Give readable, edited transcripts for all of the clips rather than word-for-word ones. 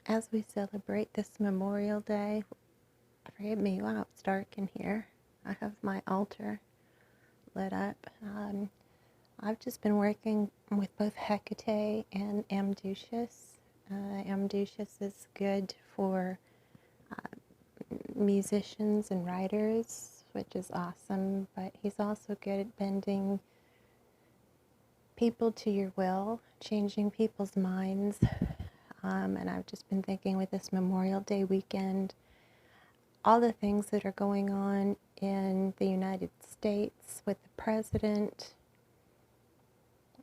as we celebrate this Memorial Day, forgive me, wow, it's dark in here. I have my altar lit up. I've just been working with both Hekate and Amduscias. Amduscias is good for musicians and writers, which is awesome, but he's also good at bending people to your will, changing people's minds. And I've just been thinking with this Memorial Day weekend, all the things that are going on in the United States with the president.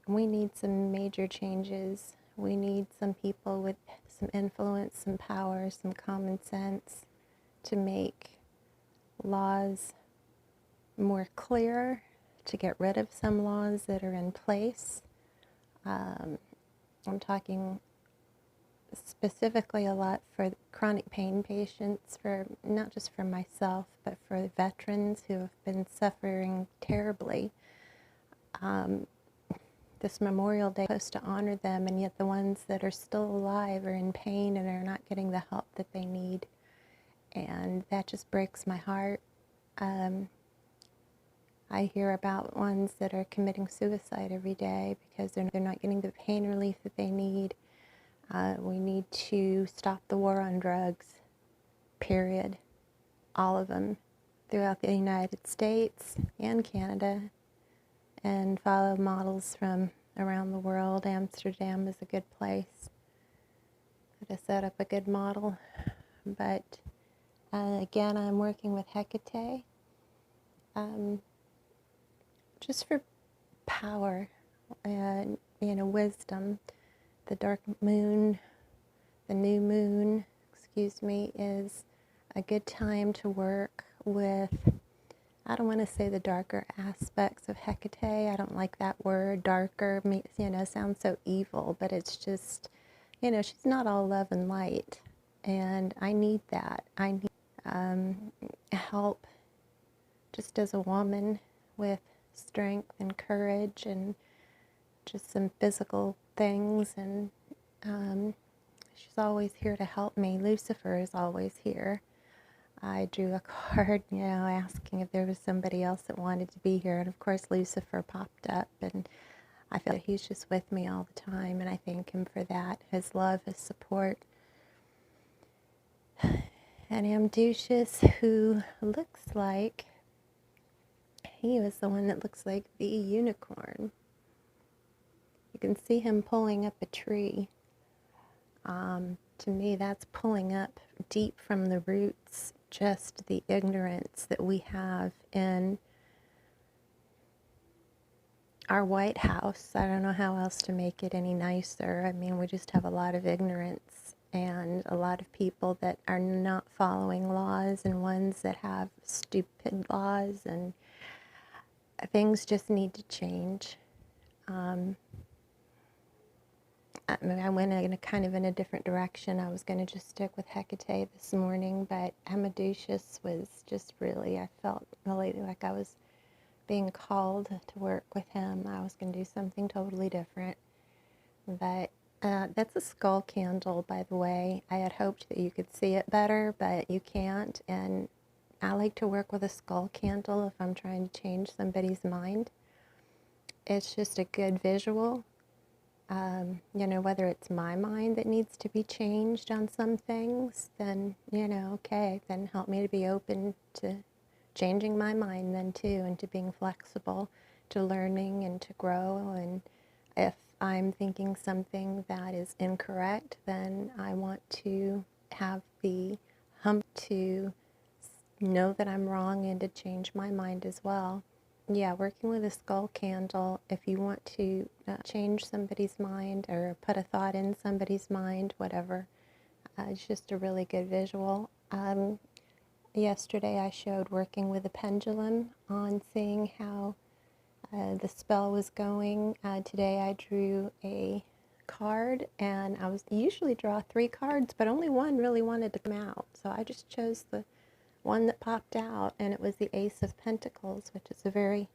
We need some major changes. We need some people with some influence, some power, some common sense to make laws more clear, to get rid of some laws that are in place. I'm talking specifically a lot for chronic pain patients, for not just for myself, but for veterans who have been suffering terribly. This Memorial Day is supposed to honor them, and yet the ones that are still alive are in pain and are not getting the help that they need. And that just breaks my heart. I hear about ones that are committing suicide every day because they're not getting the pain relief that they need. We need to stop the war on drugs, period. All of them, throughout the United States and Canada, and follow models from around the world. Amsterdam is a good place to set up a good model. But again, I'm working with Hekate, just for power and wisdom. The dark moon, the new moon, is a good time to work with, I don't want to say the darker aspects of Hekate. I don't like that word. Darker, sounds so evil, but it's just, she's not all love and light. And I need that. I need help just as a woman with strength and courage and just some physical things. And she's always here to help me. Lucifer is always here. I drew a card, asking if there was somebody else that wanted to be here. And of course, Lucifer popped up, and I feel that he's just with me all the time, and I thank him for that, his love, his support. And Amduscias, who looks like, he was the one that looks like the unicorn. You can see him pulling up a tree. To me, that's pulling up deep from the roots just the ignorance that we have in our White House. I don't know how else to make it any nicer. I mean, we just have a lot of ignorance and a lot of people that are not following laws, and ones that have stupid laws, and things just need to change. I went in a different direction. I was going to just stick with Hekate this morning, but Amduscias was just really, I felt really like I was being called to work with him. I was going to do something totally different. But that's a skull candle, by the way. I had hoped that you could see it better, but you can't. And I like to work with a skull candle if I'm trying to change somebody's mind. It's just a good visual. Whether it's my mind that needs to be changed on some things, then, okay, then help me to be open to changing my mind then too, and to being flexible, to learning and to grow. And if I'm thinking something that is incorrect, then I want to have the hump to know that I'm wrong and to change my mind as well. Yeah, working with a skull candle, if you want to change somebody's mind or put a thought in somebody's mind, whatever, it's just a really good visual. Yesterday I showed working with a pendulum on seeing how the spell was going. Today I drew a card, and I usually draw 3 cards, but only one really wanted to come out. So I just chose the one that popped out, and it was the Ace of Pentacles, which is a very,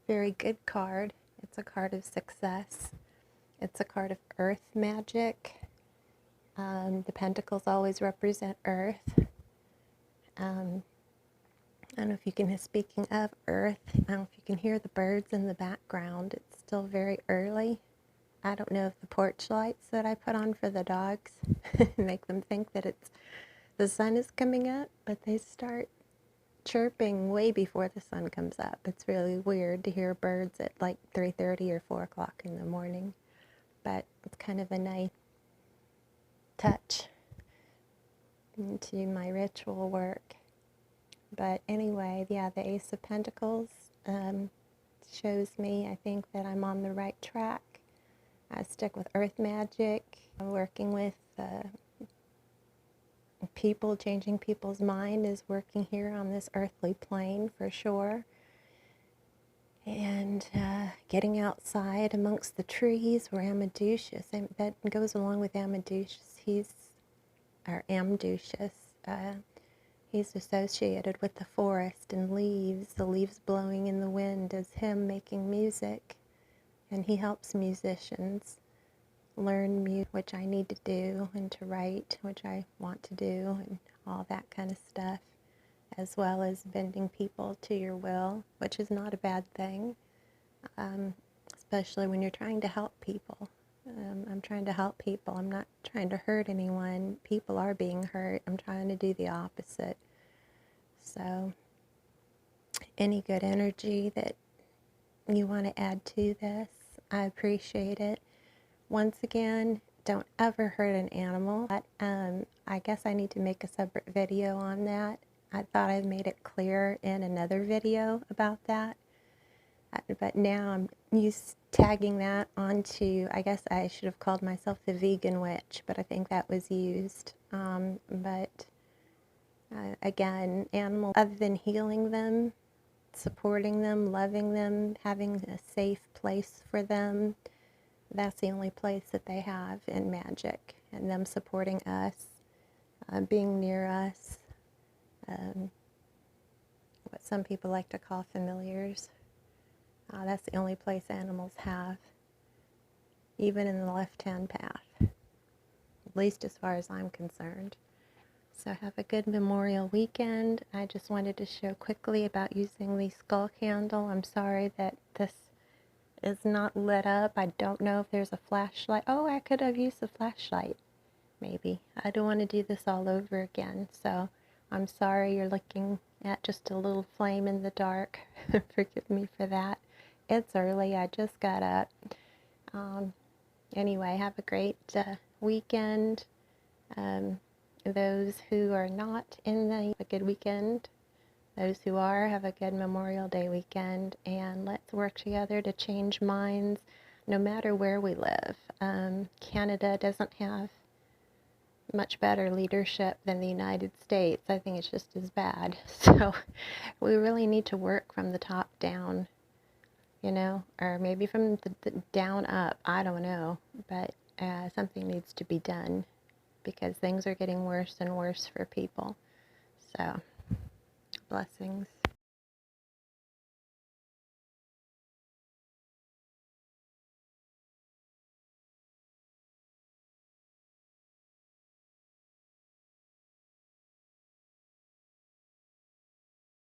very good card. It's a card of success. It's a card of earth magic. The pentacles always represent earth. I don't know if you can, speaking of earth, I don't know if you can hear the birds in the background. It's still very early. I don't know if the porch lights that I put on for the dogs make them think that the sun is coming up, but they start chirping way before the sun comes up. It's really weird to hear birds at like 3:30 or 4 o'clock in the morning, but it's kind of a nice touch into my ritual work. But anyway, yeah, the Ace of Pentacles shows me, I think, that I'm on the right track. I stick with earth magic, working with people, changing people's mind is working here on this earthly plane for sure. And getting outside amongst the trees where Amduscias, and that goes along with Amduscias. He's associated with the forest and leaves, the leaves blowing in the wind as him making music. And he helps musicians learn music, which I need to do, and to write, which I want to do, and all that kind of stuff, as well as bending people to your will, which is not a bad thing, especially when you're trying to help people. I'm trying to help people. I'm not trying to hurt anyone. People are being hurt. I'm trying to do the opposite. So any good energy that you want to add to this, I appreciate it. Once again, don't ever hurt an animal. I guess I need to make a separate video on that. I thought I made it clear in another video about that. But now I'm tagging that onto, I guess I should have called myself the vegan witch, but I think that was used. Again, animals, other than healing them, supporting them, loving them, having a safe place for them, that's the only place that they have in magic. And them supporting us, being near us, what some people like to call familiars. That's the only place animals have, even in the left-hand path, at least as far as I'm concerned. So have a good Memorial weekend. I just wanted to show quickly about using the skull candle. I'm sorry that this is not lit up. I don't know if there's a flashlight. Oh, I could have used a flashlight, maybe. I don't want to do this all over again, so I'm sorry you're looking at just a little flame in the dark. Forgive me for that. It's early. I just got up. Anyway, have a great weekend. Those who are not a good weekend. Those who are, have a good Memorial Day weekend. And let's work together to change minds no matter where we live. Canada doesn't have much better leadership than the United States. I think it's just as bad. So we really need to work from the top down. Or maybe from the down up, I don't know, but something needs to be done because things are getting worse and worse for people. So, blessings.